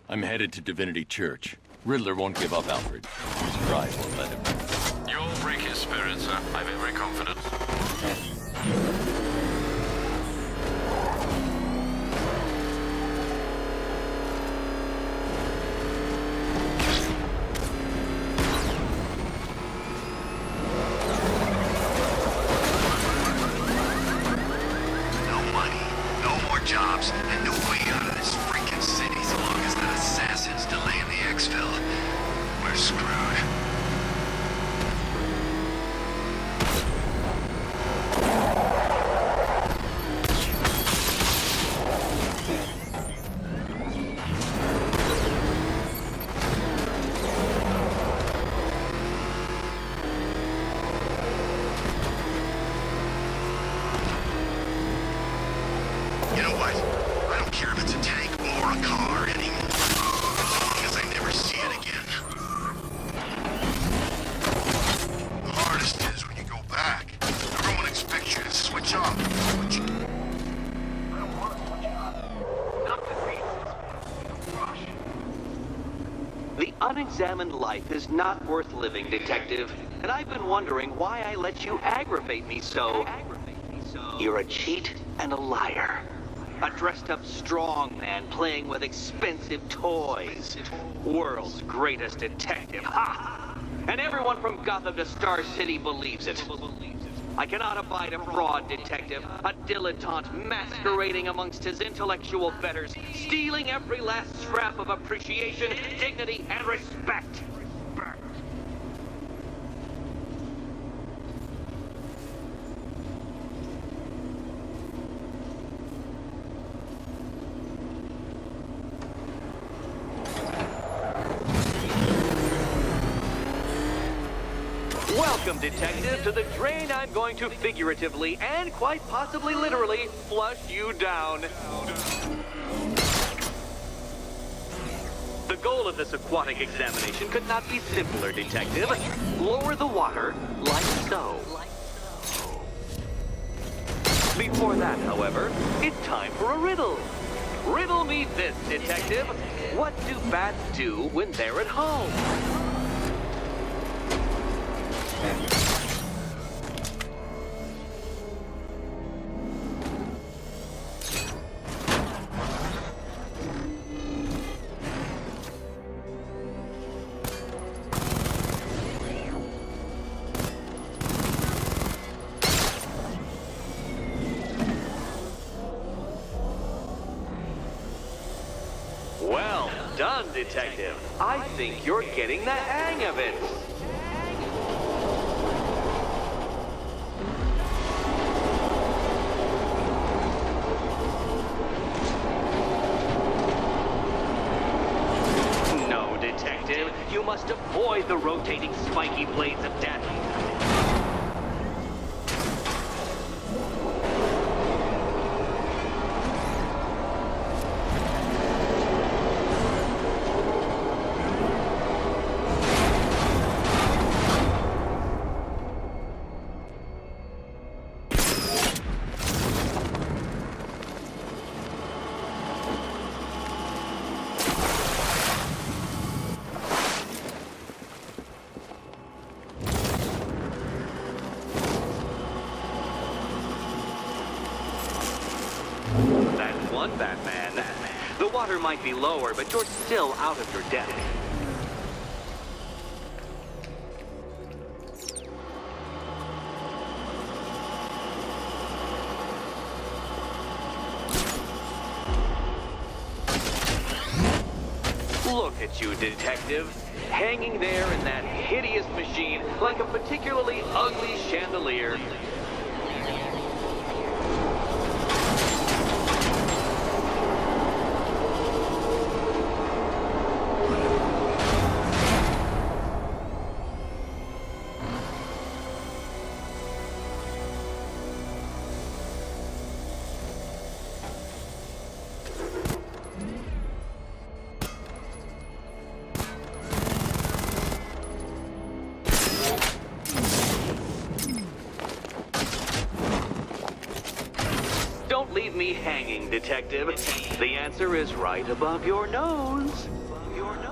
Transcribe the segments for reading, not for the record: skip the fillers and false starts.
I'm headed to Divinity Church. Riddler won't give up Alfred. His pride won't let him. You'll break his spirit, sir. I'm very confident. No money, no more jobs, and no way out of this freaking city so long as that assassin's delaying the exfil. We're screwed. You know what? I don't care if it's a tank or a car anymore. As long as I never see it again. The hardest is when you go back. Everyone expects you to switch off. I don't want to switch off. Not to me. Rush. The unexamined life is not worth living, Detective. And I've been wondering why I let you aggravate me so. You're a cheat and a liar. A dressed-up strongman playing with expensive toys. World's greatest detective. Ha! And everyone from Gotham to Star City believes it. I cannot abide a fraud detective, a dilettante masquerading amongst his intellectual betters, stealing every last scrap of appreciation, dignity, and respect. Welcome, Detective, to the drain I'm going to figuratively and quite possibly literally flush you down. The goal of this aquatic examination could not be simpler, Detective. Lower the water, like so. Before that, however, it's time for a riddle. Riddle me this, Detective. What do bats do when they're at home? Well done, Detective. I think you're getting the hang of it. No, Detective. You must avoid the rotating spiky blades of death. That's one, Batman. The water might be lower, but you're still out of your depth. Look at you, Detective. Hanging there in that hideous machine like a particularly ugly chandelier. be hanging, Detective? The answer is right above your nose. Your nose.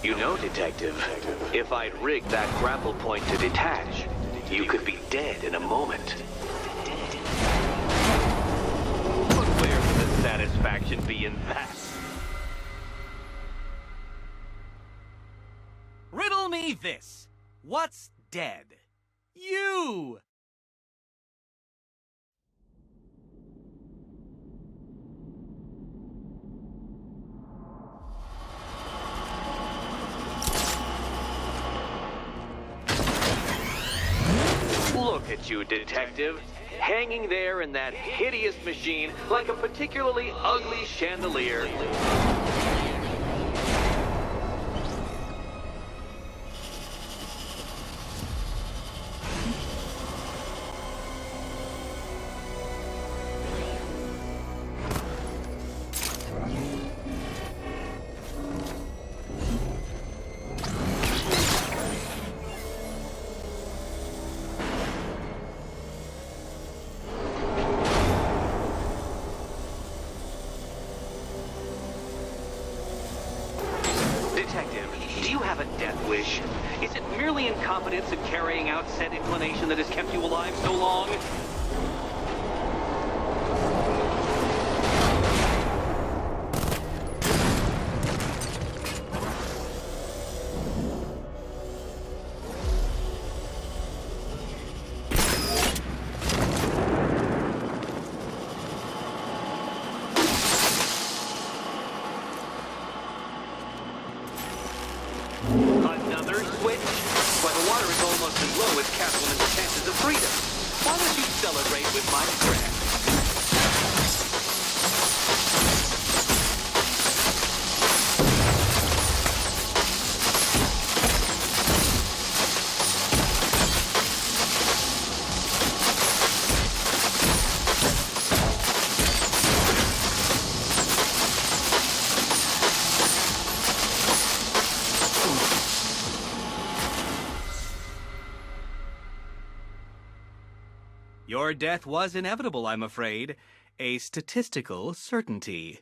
You know, Detective, if I'd rigged that grapple point to detach, you could be dead in a moment. But where would the satisfaction be in that? Riddle me this. What's dead? You! Look at you, Detective. Hanging there in that hideous machine like a particularly ugly chandelier. Detective, do you have a death wish? Is it merely incompetence in carrying out said inclination that has kept you alive so long? Another switch? Why, the water is almost as low as Catwoman's chances of freedom. Why don't you celebrate with my friend? Your death was inevitable, I'm afraid. A statistical certainty.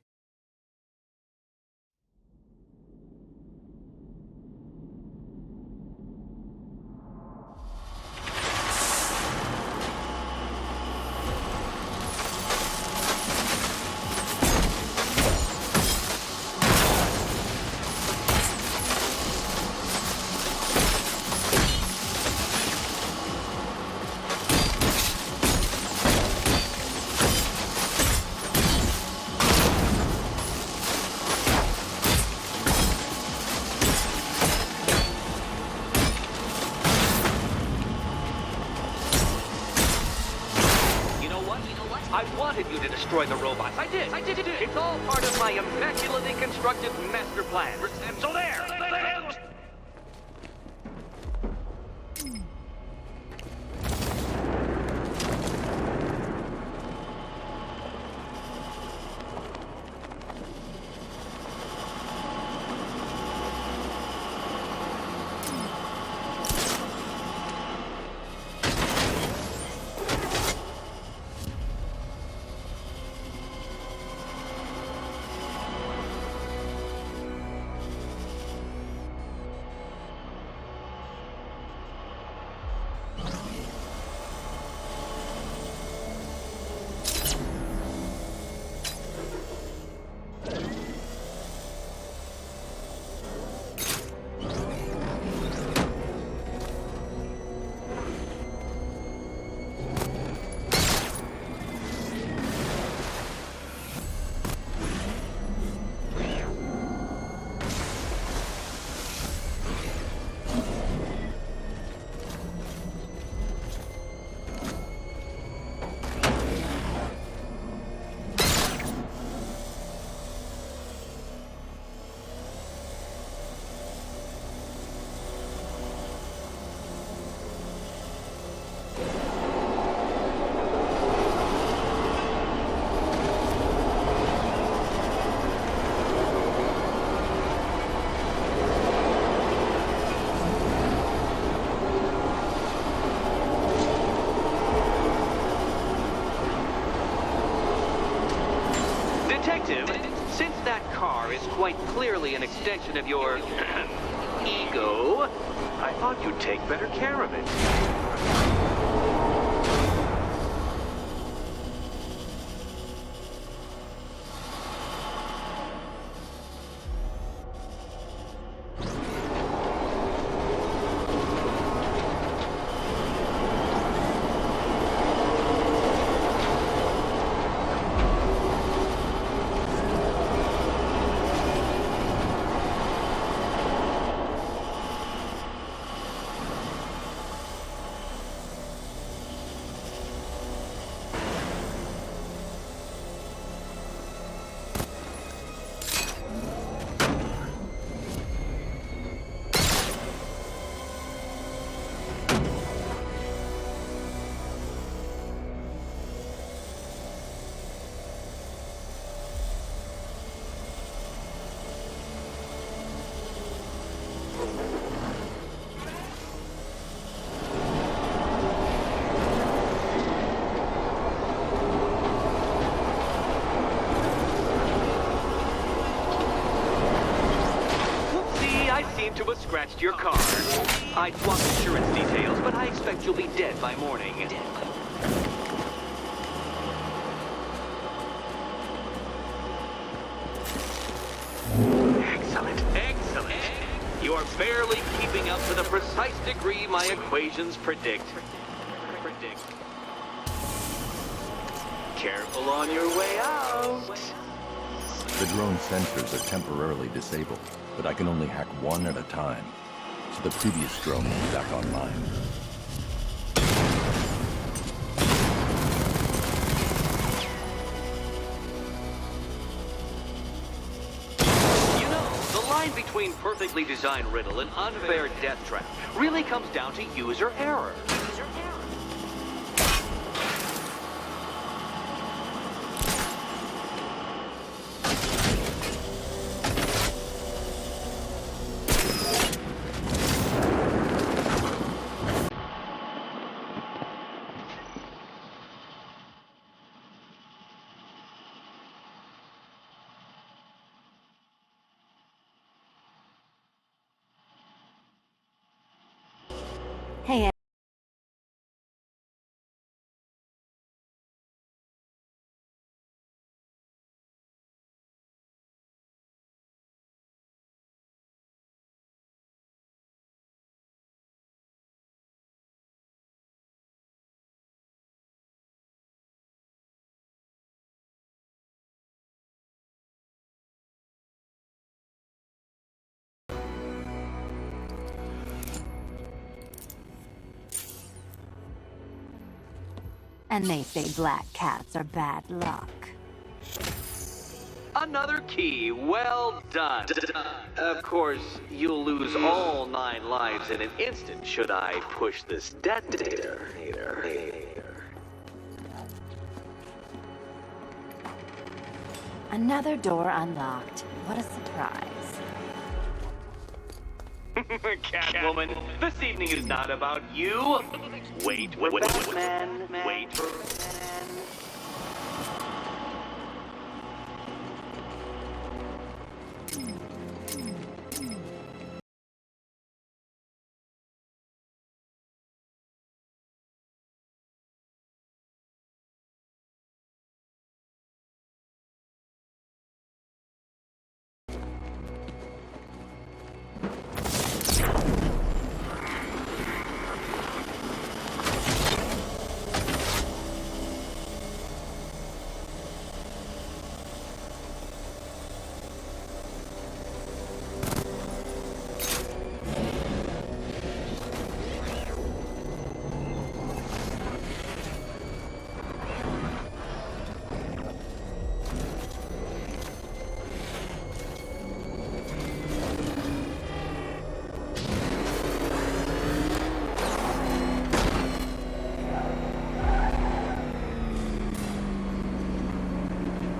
I wanted you to destroy the robots. I did. It's all part of my immaculately constructed master plan. So there! Detective, since that car is quite clearly an extension of your ego, I thought you'd take better care of it. To have scratched your car. I swapped insurance details, but I expect you'll be dead by morning. Excellent, excellent. You are barely keeping up to the precise degree my equations predict. Careful on your way out. The drone sensors are temporarily disabled, but I can only hack one at a time. So the previous drone is back online. You know, the line between perfectly designed riddle and unfair death trap really comes down to user error. Hey, and they say black cats are bad luck. Another key. Well done. Of course, you'll lose all 9 lives in an instant should I push this detonator. Another door unlocked. What a surprise. Catwoman, this evening is not about you. Wait for Batman. Wait for Batman.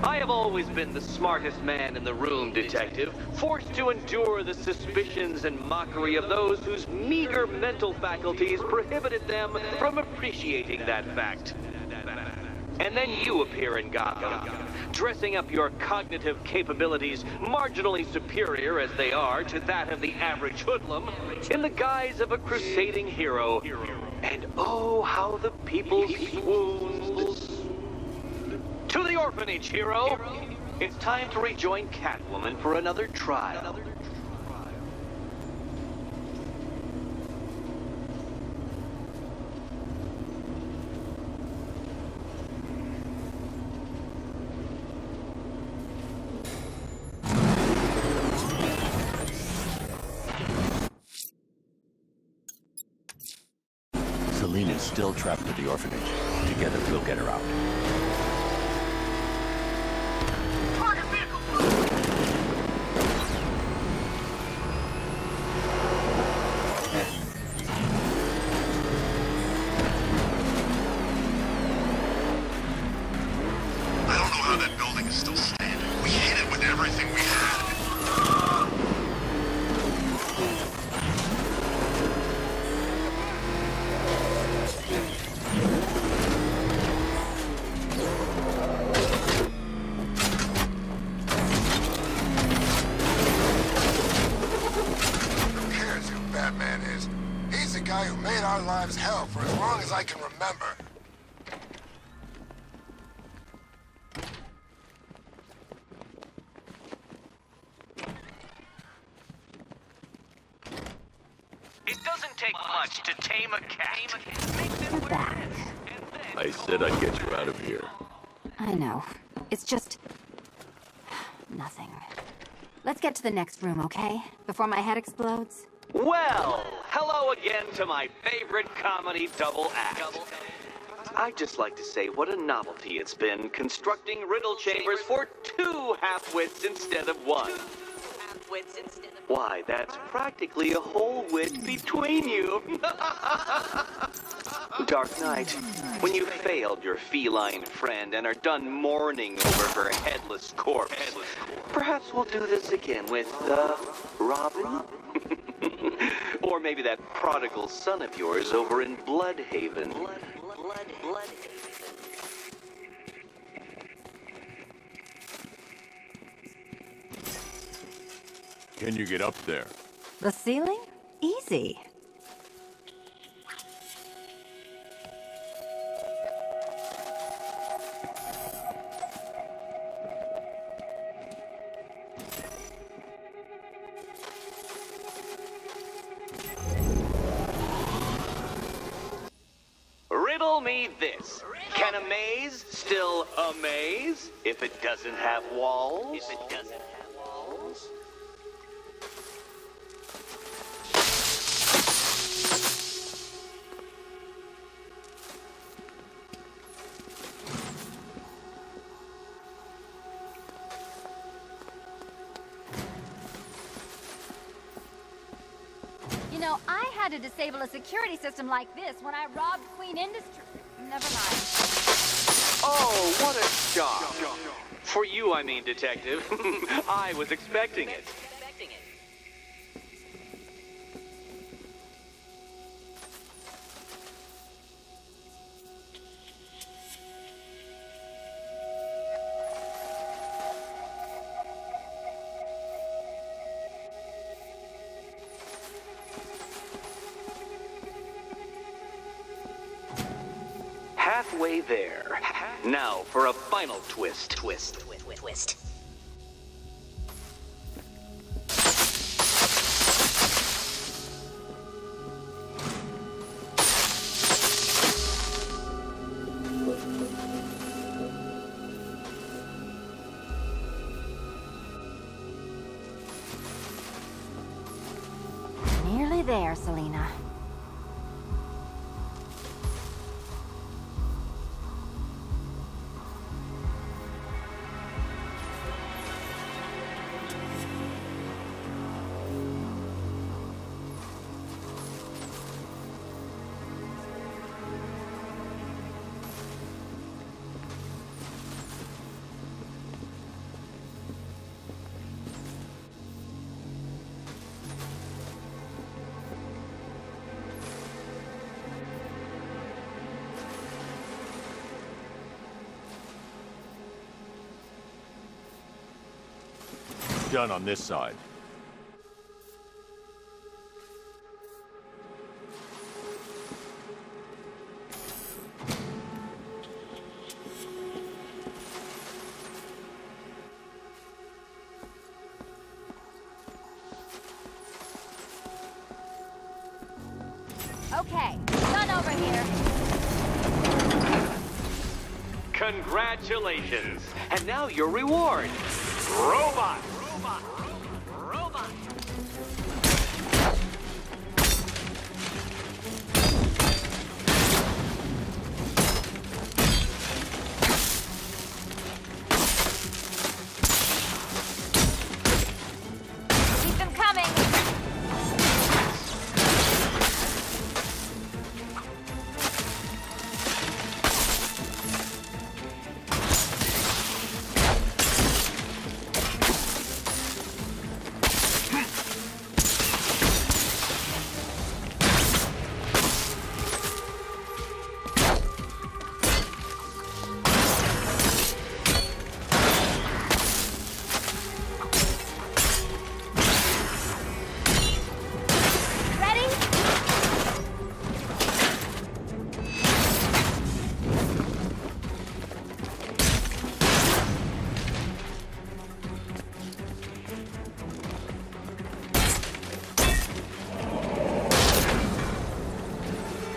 I have always been the smartest man in the room, Detective, forced to endure the suspicions and mockery of those whose meager mental faculties prohibited them from appreciating that fact. And then you appear in Gotham, dressing up your cognitive capabilities marginally superior as they are to that of the average hoodlum, in the guise of a crusading hero. And oh, how the people swoon. To the orphanage, hero! It's time to rejoin Catwoman for another trial. Selina's still trapped at the orphanage. Together, we'll get her out. Target vehicle! I don't know how that building is still standing. We hit it with everything we had. Who cares who Batman is? He's the guy who made our lives hell for as long as I can remember. It doesn't take much to tame a cat. You're back. I said I'd get you out of here. I know. It's just... nothing. Let's get to the next room, okay? Before my head explodes. Well, hello again to my favorite comedy double act. I'd just like to say what a novelty it's been constructing riddle chambers for two half-wits instead of one. Why, that's practically a whole wit between you. Dark Knight, when you've failed your feline friend and are done mourning over her headless corpse, perhaps we'll do this again with, Robin? Or maybe that prodigal son of yours over in Bloodhaven. Can you get up there? The ceiling? Easy. Riddle me this. Can a maze still amaze if it doesn't have walls? You know, I had to disable a security system like this when I robbed Queen Industry. Never mind. Oh, what a shock. For you, I mean, Detective. I was expecting it. Halfway there. Now for a final twist. Twist. Nearly there, Selina. done on this side. Okay, done over here. Congratulations. And now your reward. Robot. Keep them coming. Ready?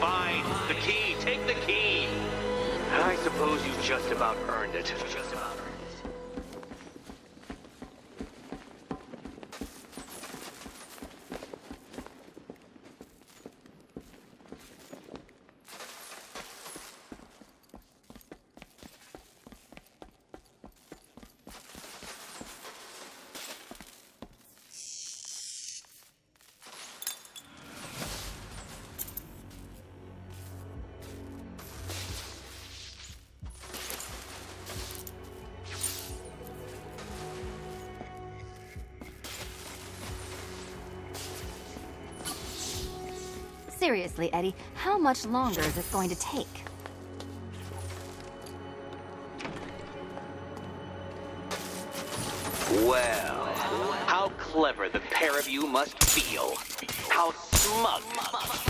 Fine. The key. Take the key. I suppose you just about earned it. Seriously, Eddie, how much longer is this going to take? Well, how clever the pair of you must feel. How smug.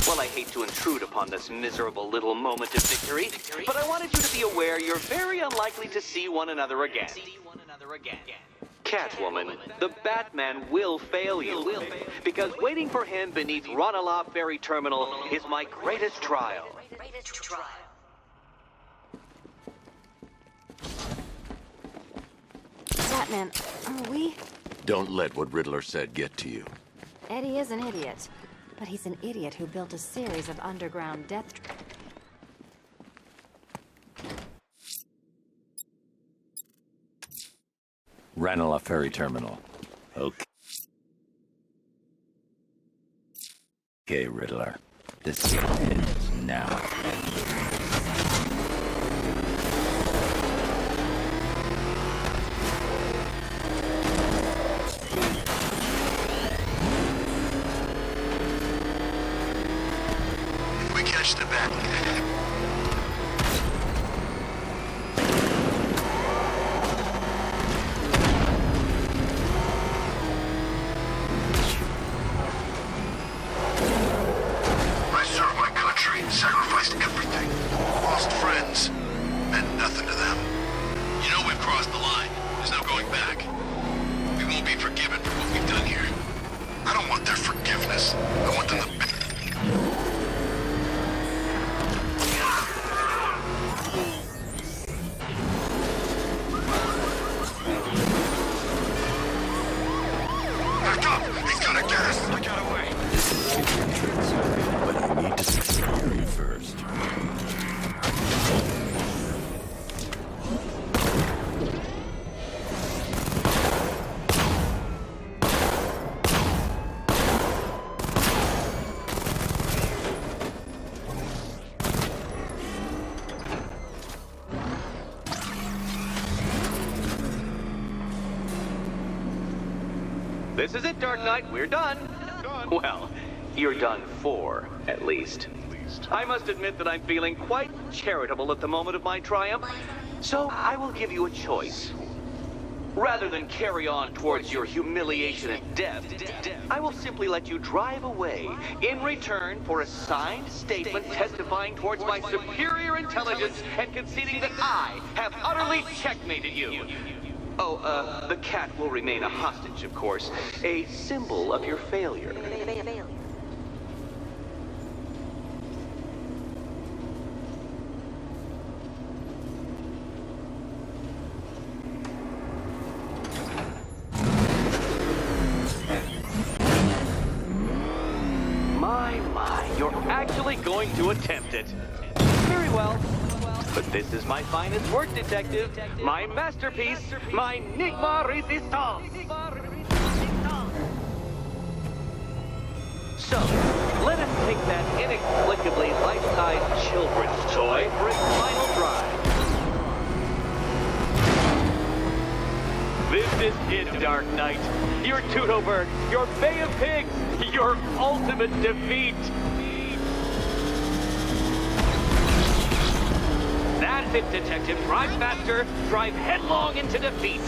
Well, I hate to intrude upon this miserable little moment of victory, but I wanted you to be aware you're very unlikely to see one another again. Catwoman, the Batman will fail you, because waiting for him beneath Ronalop Ferry Terminal is my greatest trial. Batman, are we? Don't let what Riddler said get to you. Eddie is an idiot. But he's an idiot who built a series of underground death Ranelagh Ferry Terminal. Okay. Okay, Riddler. This ends now. If we catch the bat. I served my country, sacrificed everything. Lost friends, meant nothing to them. You know we've crossed the line. There's no going back. We won't be forgiven for what we've done here. I don't want their forgiveness. I want them to... Back up! He's gonna get us! I got away! But I need to secure you first. This is it, Dark Knight. We're done. Well, you're done for, at least. I must admit that I'm feeling quite charitable at the moment of my triumph, so I will give you a choice. Rather than carry on towards your humiliation and death, I will simply let you drive away in return for a signed statement testifying towards my superior intelligence and conceding that I have utterly checkmated you. Oh, the cat will remain a hostage, of course, a symbol of your failure. You're actually going to attempt it. Very well. But this is my finest work, Detective. My masterpiece, my Enigma Resistance. So, let us take that inexplicably life-size children's toy for its final drive. This is it, Dark Knight. Your Toodleberg, your Bay of Pigs, your ultimate defeat. That's it, Detective. Drive faster, drive headlong into defeat.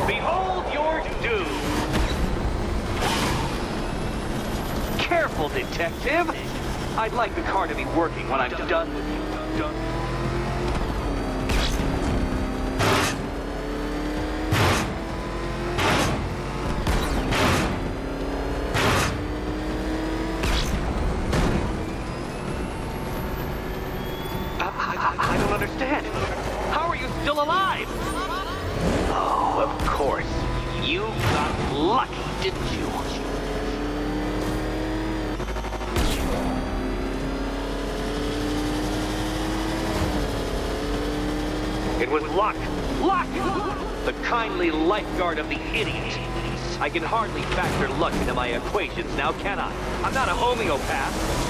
Behold your doom. Careful, Detective. I'd like the car to be working when I'm done with you. I don't understand. How are you still alive? Oh, of course. You got lucky, didn't you? It was luck. Luck! The kindly lifeguard of the idiot. I can hardly factor luck into my equations now, can I? I'm not a homeopath.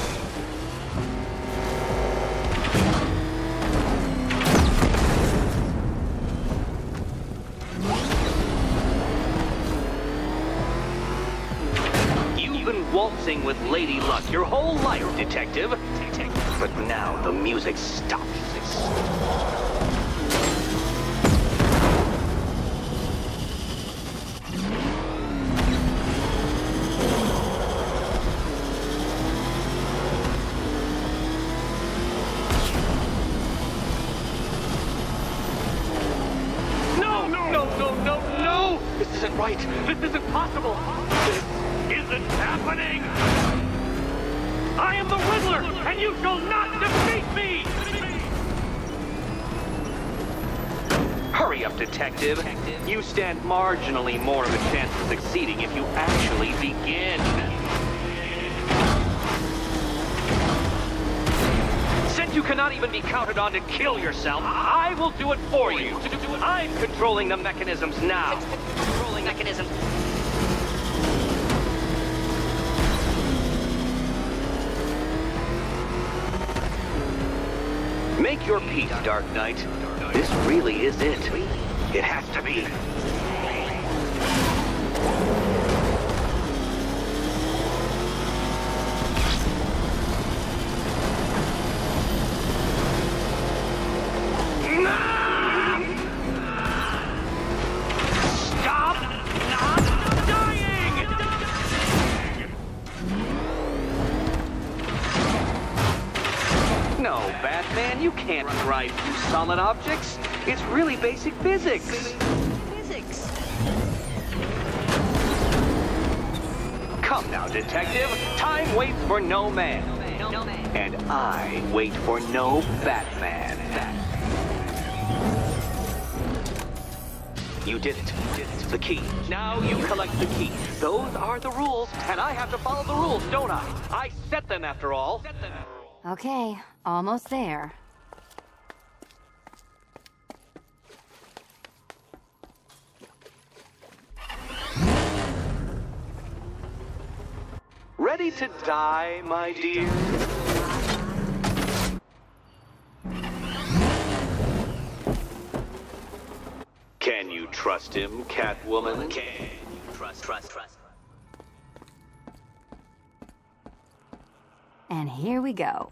You've been waltzing with Lady Luck your whole life, Detective. But now the music stops. No! This isn't right. This isn't possible. This isn't happening. I am the Riddler, and you shall not defeat me! Hurry up, Detective. You stand marginally more of a chance of succeeding if you actually begin. Since you cannot even be counted on to kill yourself, I will do it for you. I'm controlling the mechanisms now. Controlling mechanisms. Make your peace, Dark Knight. This really is it. It has to be. Stop not dying! No, Batman, you can't drive through solid objects. It's really basic physics. Come now, Detective. Time waits for no man. And I wait for no Batman. You did it. The key. Now you collect the key. Those are the rules, and I have to follow the rules, don't I? I set them, after all. Okay, almost there. Ready to die, my dear? Can you trust him, Catwoman? Can you trust? And here we go.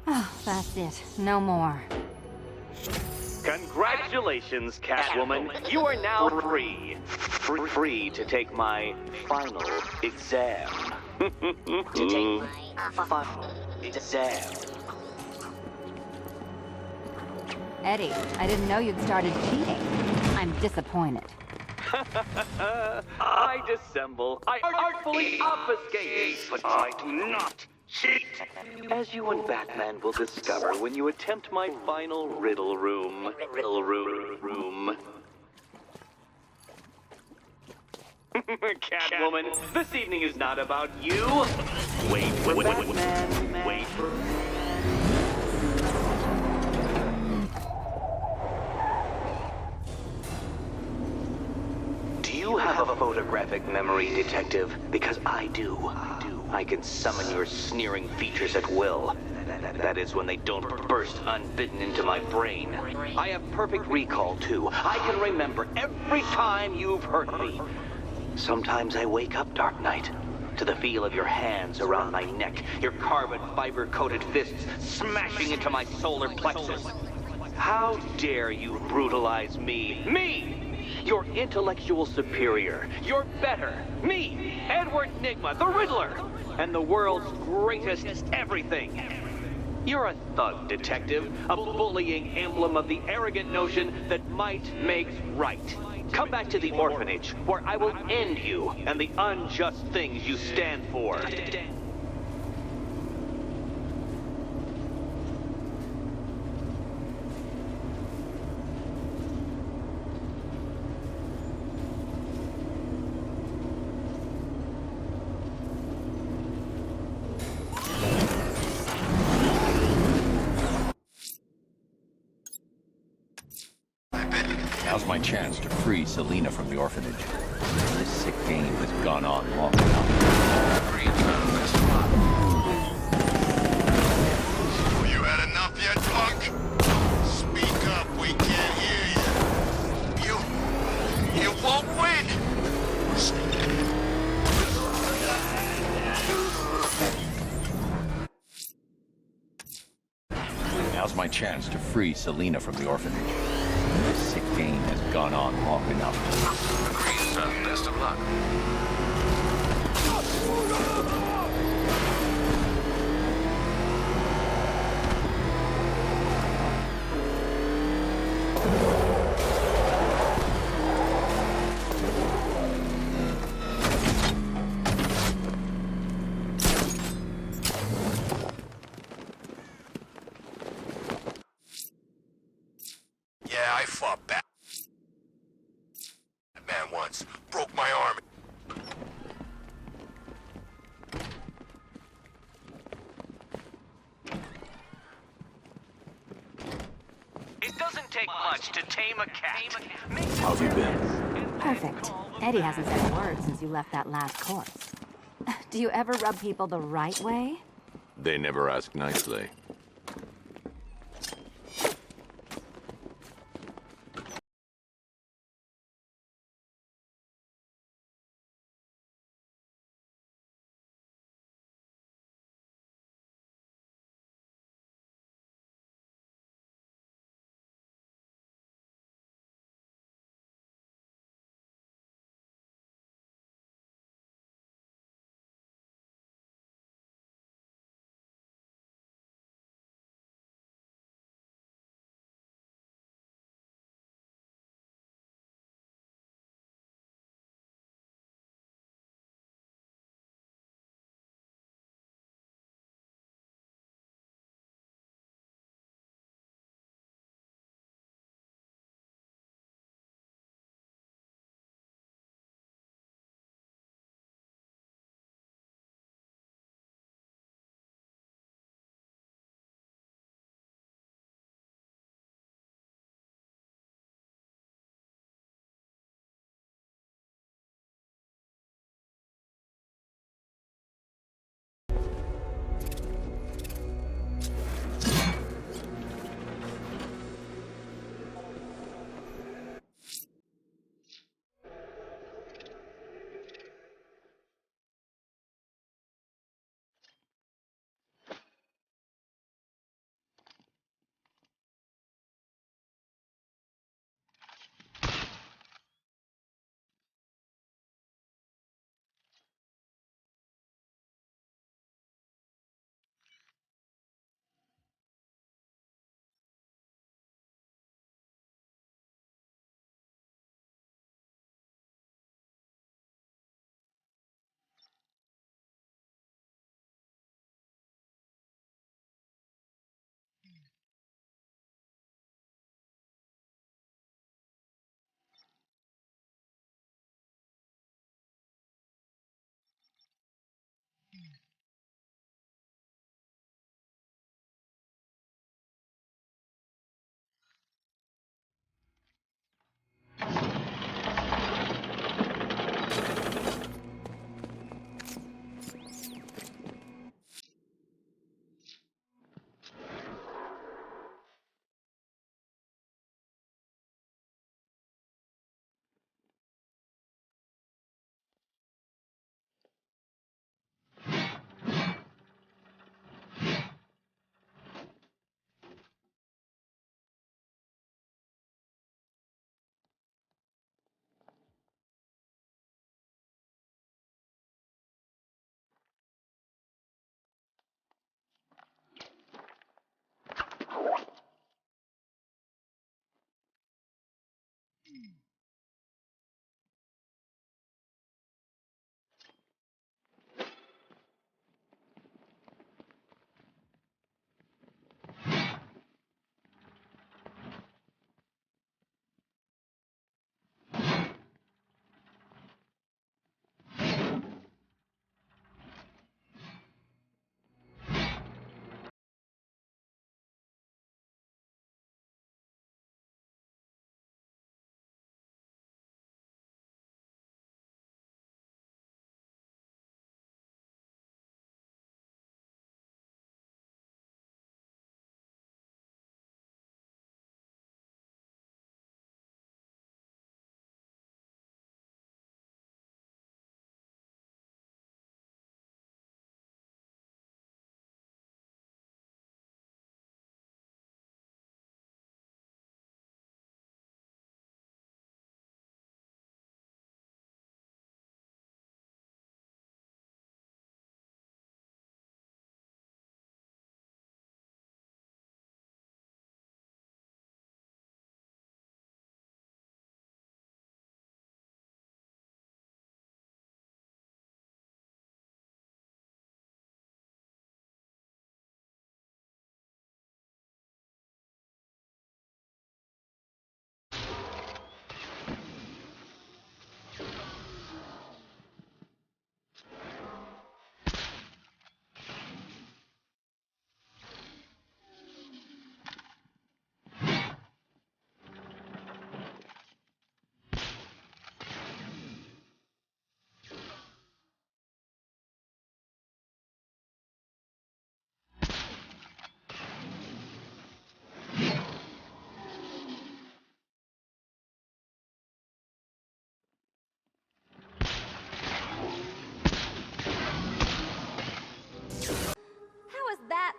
Oh, that's it. No more. Congratulations, Catwoman. You are now free. Free to take my final exam. To take my final exam. Eddie, I didn't know you'd started cheating. I'm disappointed. I dissemble. I artfully obfuscate. But I do not cheat. As you and Batman will discover when you attempt my final riddle room. Catwoman, this evening is not about you. Wait, Batman, wait for... Do you have a photographic memory, Detective? Because I do. I can summon your sneering features at will. That is when they don't burst unbidden into my brain. I have perfect recall, too. I can remember every time you've hurt me. Sometimes I wake up, Dark Knight, to the feel of your hands around my neck, your carbon fiber-coated fists smashing into my solar plexus. How dare you brutalize me? Me! Your intellectual superior. You're better. Me, Edward Nygma, the Riddler, and the world's greatest everything. You're a thug, Detective, a bullying emblem of the arrogant notion that might makes right. Come back to the orphanage, where I will end you and the unjust things you stand for. Now's my chance to free Selina from the orphanage. This sick game has gone on long enough. Oh, you had enough yet, punk? Speak up, we can't hear you. You won't win! Now's my chance to free Selina from the orphanage. This sick game has gone on long enough. Agreed, sir. Best of luck. Yeah, I fought Batman once. Broke my arm. It doesn't take much to tame a cat. How have you been? Perfect. Eddie hasn't said a word since you left that last course. Do you ever rub people the right way? They never ask nicely.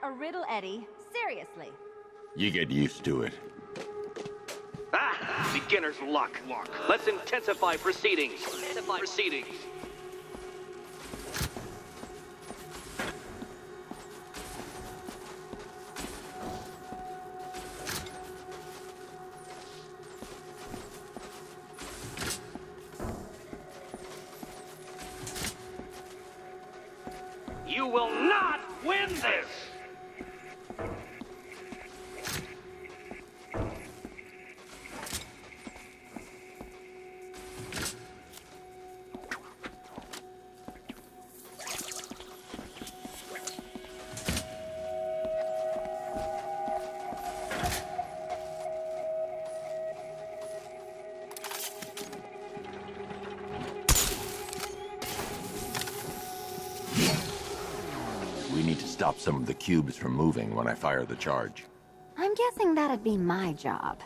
a riddle, Eddie. Seriously. You get used to it. Ah! Beginner's luck. Let's intensify proceedings. You will not win this! We need to stop some of the cubes from moving when I fire the charge. I'm guessing that'd be my job.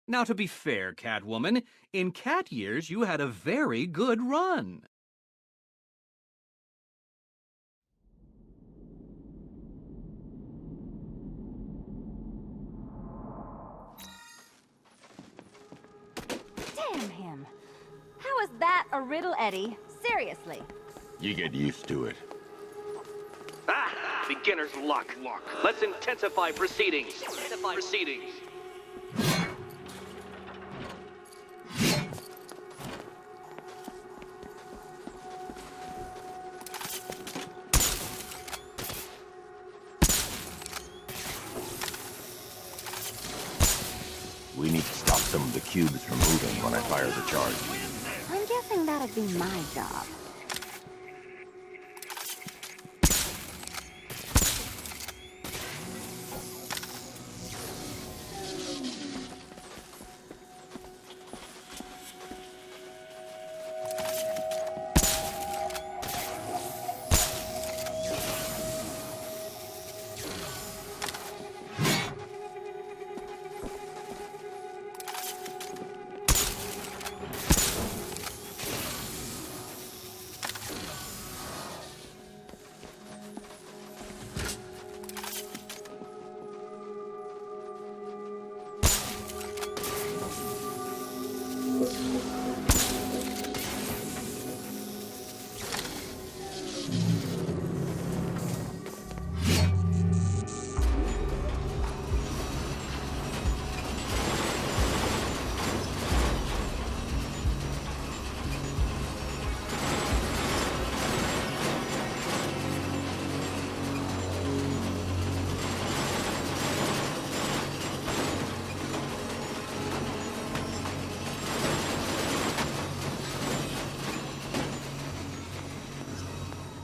Now, to be fair, Catwoman, in cat years you had a very good run. Damn him. How is that a riddle, Eddie? Seriously. You get used to it. Ah! Beginner's luck. Let's intensify proceedings. We need to stop some of the cubes from moving when I fire the charge. I'm guessing that'd be my job.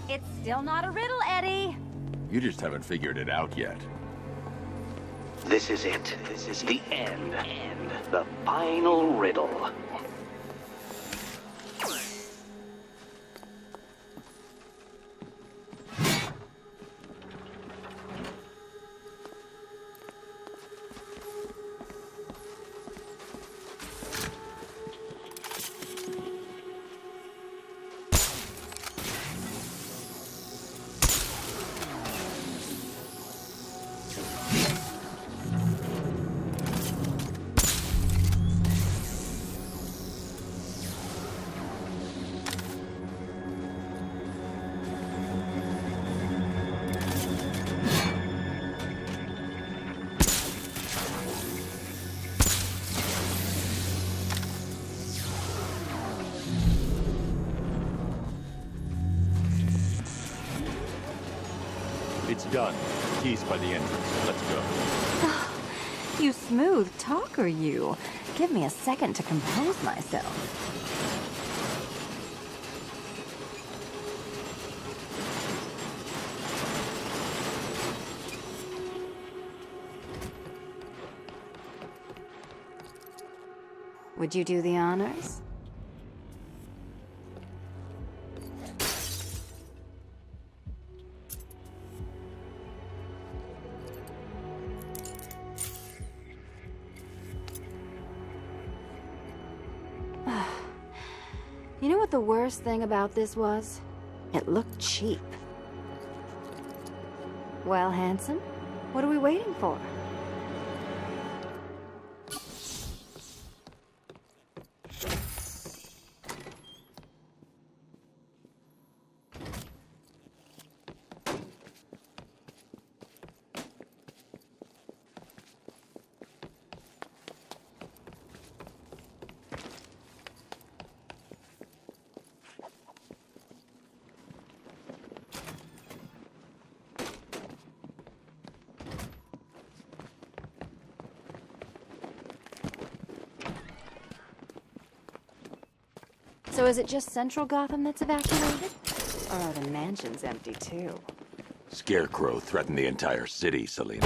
It's still not a riddle, Eddie. You just haven't figured it out yet. This is it. This is the end. The final riddle. It's done. Keys by the entrance. Let's go. You smooth talker, you. Give me a second to compose myself. Would you do the honors? You know what the worst thing about this was? It looked cheap. Well, Hanson, what are we waiting for? So is it just Central Gotham that's evacuated? Or are the mansions empty too? Scarecrow threatened the entire city, Selina.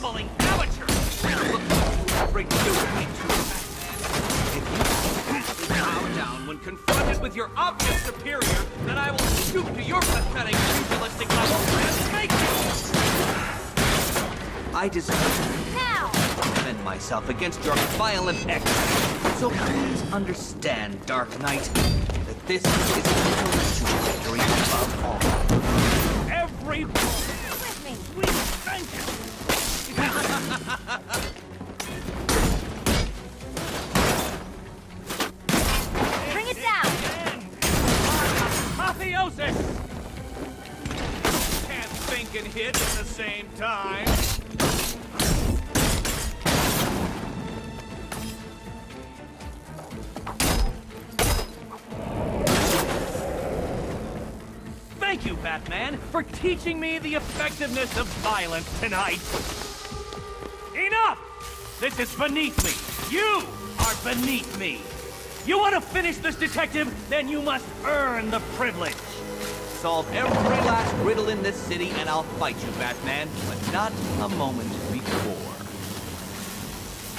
bumbling amateur! Bring you into If you bow down when confronted with your obvious superior, then I will stoop to your pathetic, pugilistic level and make you! I deserve Now! to defend myself against your violent excess. So please understand, Dark Knight, that this is a victory above all. Every With me! sweet vengeance! Bring it down! Apotheosis! Can't think and hit at the same time. Thank you, Batman, for teaching me the effectiveness of violence tonight. Enough! This is beneath me. You are beneath me. You want to finish this, detective? Then you must earn the privilege. Solve every last riddle in this city and I'll fight you, Batman, but not a moment before.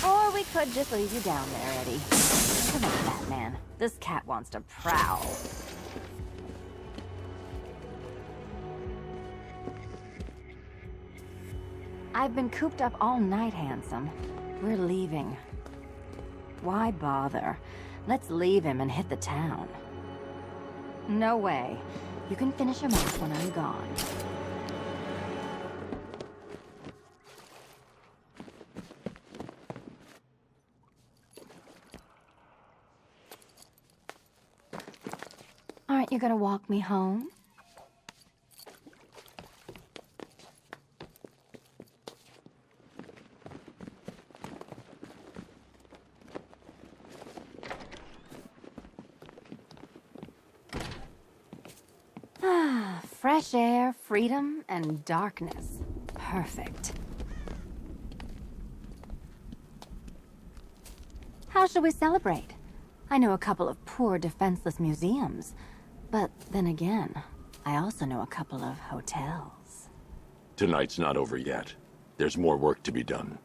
Or we could just leave you down there, Eddie. Come on, Batman. This cat wants to prowl. I've been cooped up all night, handsome. We're leaving. Why bother? Let's leave him and hit the town. No way. You can finish him off when I'm gone. Aren't you gonna walk me home? Fresh air, freedom, and darkness. Perfect. How shall we celebrate? I know a couple of poor, defenseless museums. But then again, I also know a couple of hotels. Tonight's not over yet. There's more work to be done.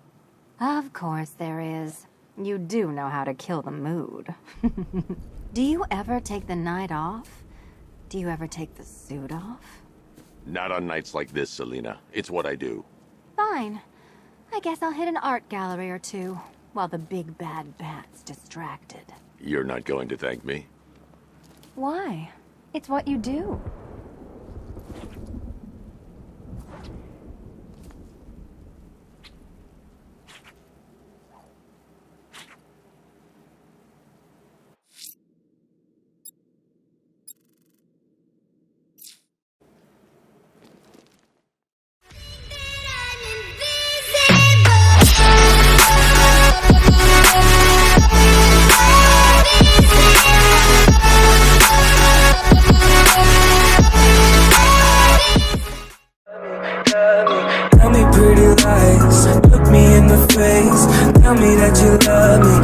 Of course there is. You do know how to kill the mood. Do you ever take the night off? Do you ever take the suit off? Not on nights like this, Selina. It's what I do. Fine. I guess I'll hit an art gallery or two, while the big bad bat's distracted. You're not going to thank me? Why? It's what you do. Tell me pretty lies, look me in the face. Tell me that you love me,